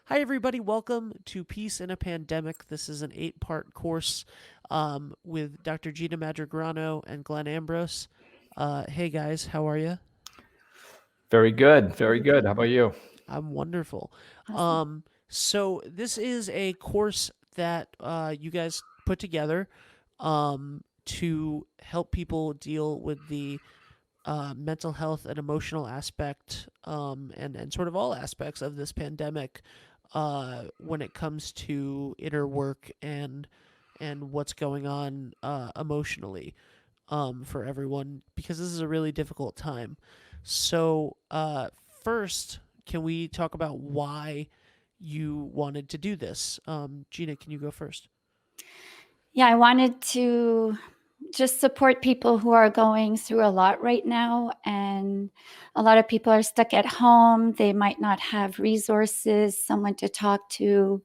Hi, everybody. Welcome to Peace in a Pandemic. This is an 8-part course with Dr. Gina Madrigrano and Glenn Ambrose. Hey, guys, how are you? Very good. Very good. How about you? I'm wonderful. Awesome. So, this is a course that you guys put together to help people deal with the mental health and emotional aspect and sort of all aspects of this pandemic when it comes to inner work and what's going on emotionally for everyone because this is a really difficult time. So first, can we talk about why you wanted to do this? Gina, can you go first? Yeah, I wanted to just support people who are going through a lot right now. And a lot of people are stuck at home. They might not have resources, someone to talk to,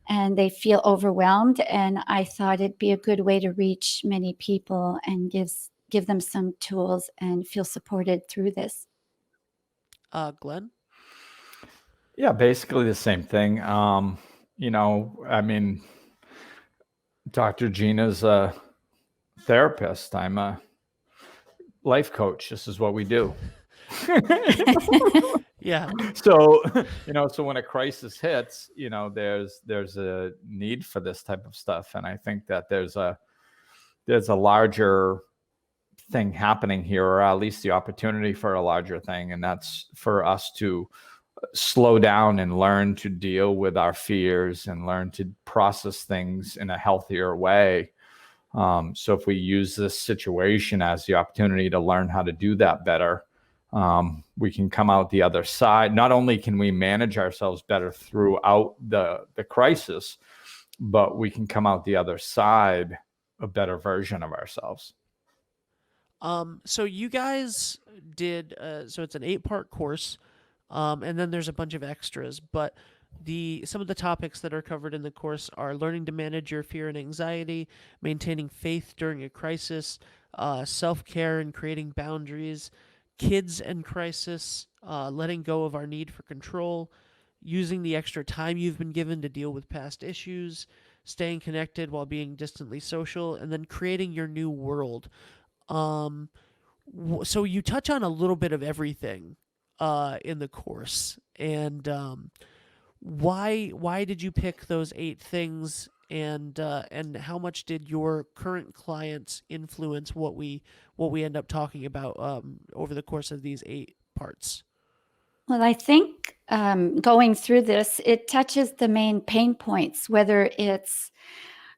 and they feel overwhelmed. And I thought it'd be a good way to reach many people and give them some tools and feel supported through this. Glenn? Yeah, basically the same thing. I mean, Dr. Gina's a therapist. I'm a life coach. This is what we do. Yeah. So, so when a crisis hits, there's a need for this type of stuff. And I think that there's a larger thing happening here, or at least the opportunity for a larger thing. And that's for us to slow down and learn to deal with our fears and learn to process things in a healthier way. So if we use this situation as the opportunity to learn how to do that better, we can come out the other side. Not only can we manage ourselves better throughout the crisis, but we can come out the other side a better version of ourselves. So you guys did so it's an 8-part course, and then there's a bunch of extras, but the some of the topics that are covered in the course are learning to manage your fear and anxiety, maintaining faith during a crisis, self-care and creating boundaries, kids and crisis, letting go of our need for control, using the extra time you've been given to deal with past issues, staying connected while being distantly social, and then creating your new world. Um, so you touch on a little bit of everything in the course, and why did you pick those 8 things, and how much did your current clients influence what we end up talking about over the course of these 8 parts? Well, I think going through this, it touches the main pain points, whether it's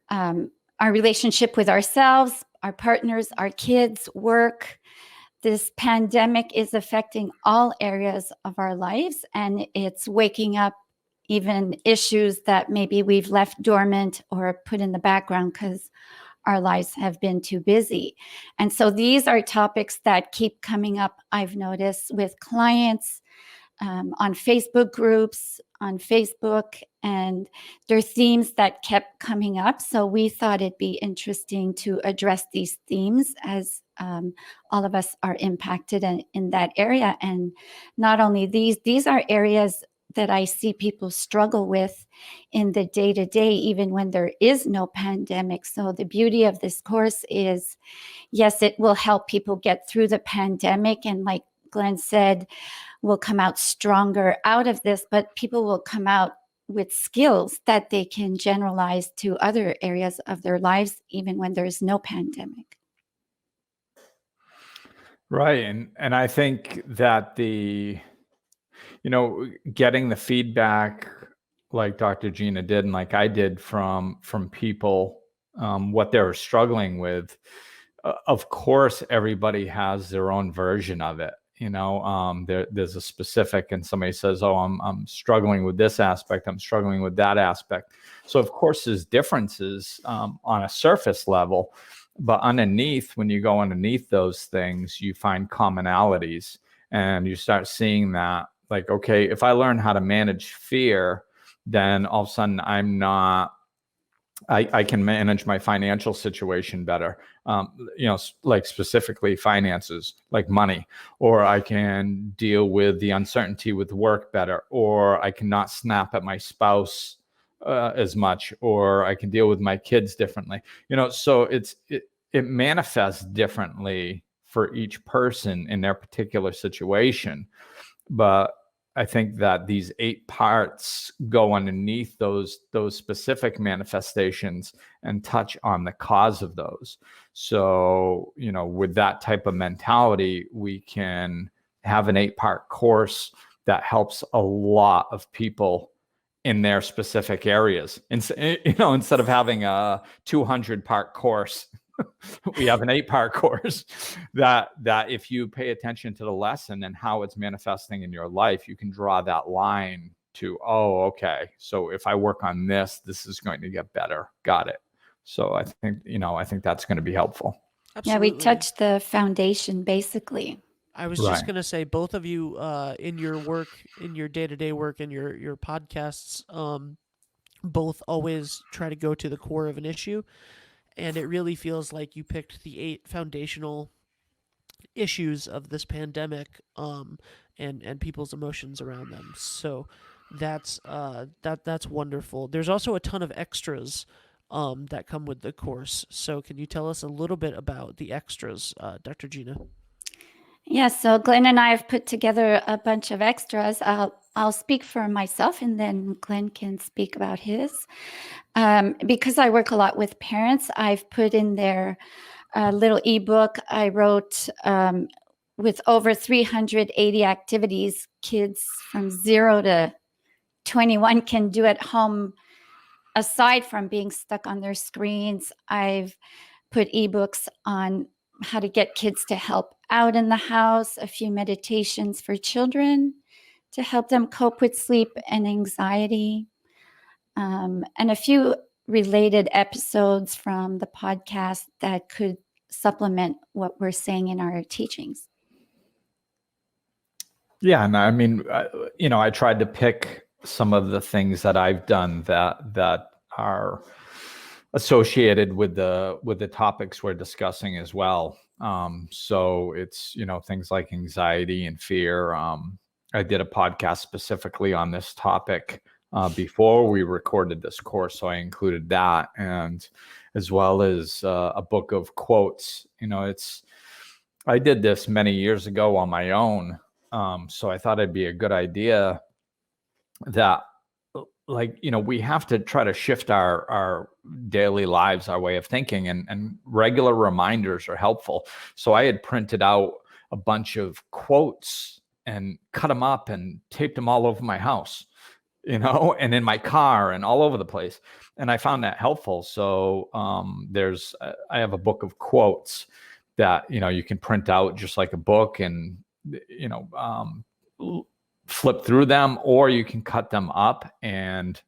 our relationship with ourselves, our partners, our kids, work. This pandemic is affecting all areas of our lives, and it's waking up even issues that maybe we've left dormant or put in the background because our lives have been too busy. And so these are topics that keep coming up, I've noticed, with clients, on Facebook groups, on Facebook, and there are themes that kept coming up. So we thought it'd be interesting to address these themes as all of us are impacted in that area. And not only these are areas that I see people struggle with in the day to day, even when there is no pandemic. So the beauty of this course is, yes, it will help people get through the pandemic. And like Glenn said, will come out stronger out of this, but people will come out with skills that they can generalize to other areas of their lives, even when there's no pandemic. Right. And I think that getting the feedback like Dr. Gina did and like I did from people, what they were struggling with, of course, everybody has their own version of it. There's a specific, and somebody says, "Oh, I'm struggling with this aspect. I'm struggling with that aspect." So, of course, there's differences on a surface level, but underneath, when you go underneath those things, you find commonalities, and you start seeing that, like, okay, if I learn how to manage fear, then all of a sudden I'm not I can manage my financial situation better, like specifically finances, like money, or I can deal with the uncertainty with work better, or I cannot snap at my spouse as much, or I can deal with my kids differently. So it manifests differently for each person in their particular situation. But I think that these 8 parts go underneath those specific manifestations and touch on the cause of those. So, with that type of mentality, we can have an 8-part course that helps a lot of people in their specific areas. And, instead of having a 200-part course, we have an 8-part course that if you pay attention to the lesson and how it's manifesting in your life, you can draw that line to, oh, okay, so if I work on this is going to get better. Got it. So I think that's going to be helpful. Yeah, we Absolutely. touched the foundation basically. I was Right. just gonna say, both of you, in your work, in your day-to-day work, and your podcasts, both always try to go to the core of an issue, and it really feels like you picked the 8 foundational issues of this pandemic, and people's emotions around them. So that's wonderful. There's also a ton of extras that come with the course. So can you tell us a little bit about the extras, Dr. Gina? Yeah, so Glenn and I have put together a bunch of extras. I'll speak for myself, and then Glenn can speak about his. Because I work a lot with parents, I've put in there a little ebook I wrote with over 380 activities kids from 0 to 21 can do at home aside from being stuck on their screens. I've put ebooks on how to get kids to help out in the house, a few meditations for children to help them cope with sleep and anxiety, and a few related episodes from the podcast that could supplement what we're saying in our teachings. Yeah, and I mean, I tried to pick some of the things that I've done that are associated with the topics we're discussing as well. So it's things like anxiety and fear. I did a podcast specifically on this topic before we recorded this course, so I included that, and as well as a book of quotes. I did this many years ago on my own. So I thought it'd be a good idea that, we have to try to shift our daily lives, our way of thinking, and regular reminders are helpful. So I had printed out a bunch of quotes and cut them up and taped them all over my house, and in my car and all over the place. And I found that helpful. So I have a book of quotes that, you can print out just like a book and flip through them, or you can cut them up and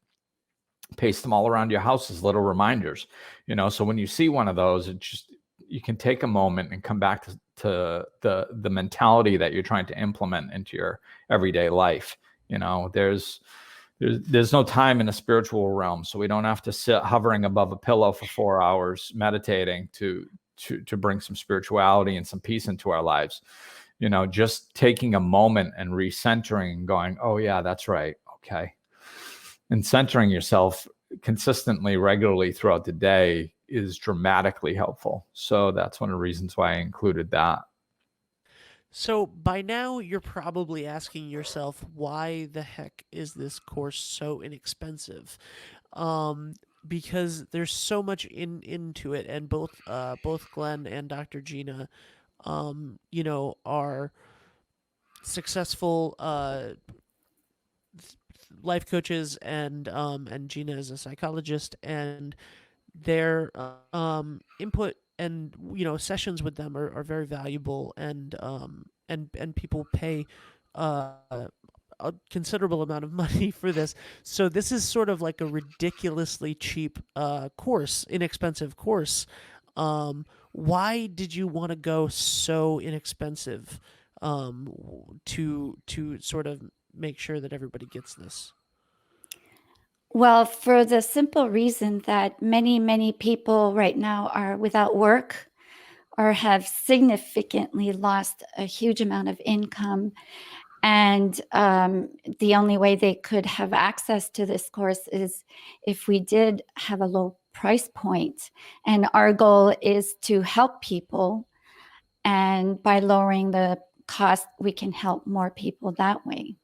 paste them all around your house as little reminders. So when you see one of those, you can take a moment and come back to the mentality that you're trying to implement into your everyday life. There's no time in the spiritual realm, so we don't have to sit hovering above a pillow for 4 hours meditating to bring some spirituality and some peace into our lives. Just taking a moment and recentering and going, oh yeah, that's right. Okay. And centering yourself consistently, regularly throughout the day is dramatically helpful. So that's one of the reasons why I included that. So by now, you're probably asking yourself, why the heck is this course so inexpensive? Because there's so much into it, and both Glenn and Dr. Gina, are successful life coaches, and Gina is a psychologist, and their input and sessions with them are very valuable, and people pay a considerable amount of money for this. So this is sort of like a ridiculously cheap inexpensive course. Why did you want to go so inexpensive to sort of make sure that everybody gets this? Well, for the simple reason that many, many people right now are without work or have significantly lost a huge amount of income. And the only way they could have access to this course is if we did have a low price point. And our goal is to help people. And by lowering the cost, we can help more people that way.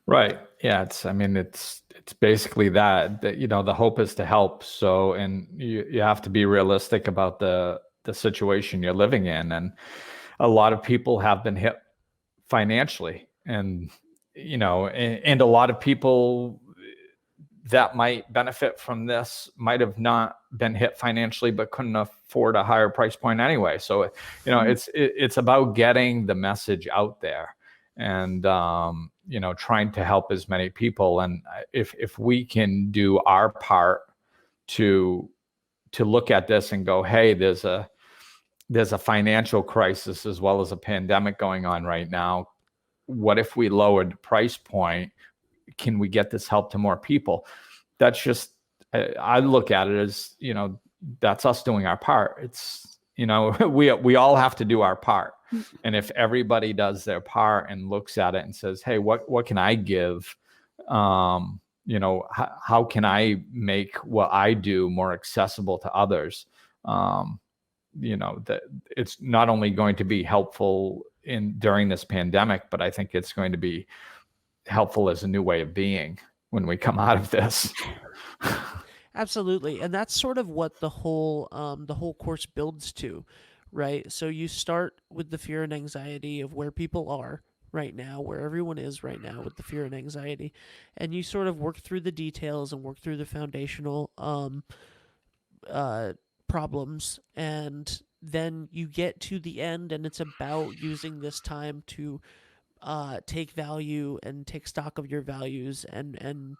Right. Yeah. I mean, it's basically that, the hope is to help. So, and you have to be realistic about the situation you're living in. And a lot of people have been hit financially, and, and a lot of people that might benefit from this might have not been hit financially, but couldn't afford a higher price point anyway. So, it's about getting the message out there, and trying to help as many people. And if we can do our part to look at this and go, hey, there's a financial crisis as well as a pandemic going on right now. What if we lowered the price point? Can we get this help to more people? That's just, I look at it as, that's us doing our part. It's, we all have to do our part. And if everybody does their part and looks at it and says, hey, what can I give? How can I make what I do more accessible to others? That it's not only going to be helpful during this pandemic, but I think it's going to be helpful as a new way of being when we come out of this. Absolutely. And that's sort of what the whole course builds to, right? So you start with the fear and anxiety of where people are right now, where everyone is right now with the fear and anxiety, and you sort of work through the details and work through the foundational problems, and then you get to the end, and it's about using this time to take value and take stock of your values, and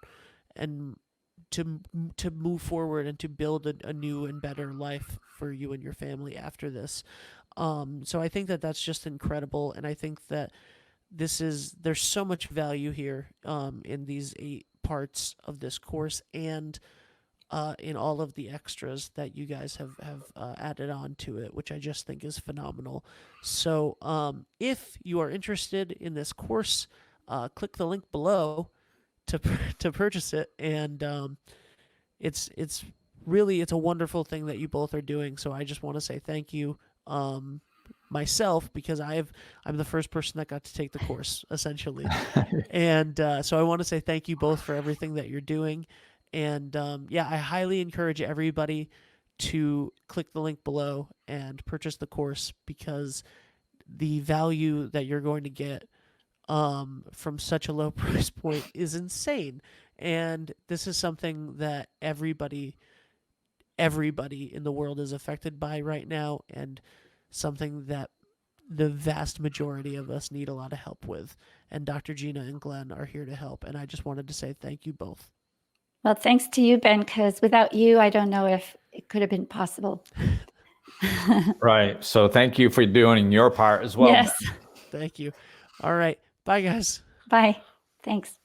to move forward and to build a new and better life for you and your family after this. So I think that that's just incredible, and I think that there's so much value here in these 8 parts of this course, and in all of the extras that you guys have added on to it, which I just think is phenomenal. So if you are interested in this course, click the link below to purchase it, and it's really, it's a wonderful thing that you both are doing. So I just want to say thank you myself, because I'm the first person that got to take the course essentially, and so I want to say thank you both for everything that you're doing. And I highly encourage everybody to click the link below and purchase the course, because the value that you're going to get from such a low price point is insane. And this is something that everybody in the world is affected by right now, and something that the vast majority of us need a lot of help with. And Dr. Gina and Glenn are here to help. And I just wanted to say thank you both. Well, thanks to you, Ben, because without you, I don't know if it could have been possible. Right. So thank you for doing your part as well. Yes. Thank you. All right. Bye, guys. Bye. Thanks.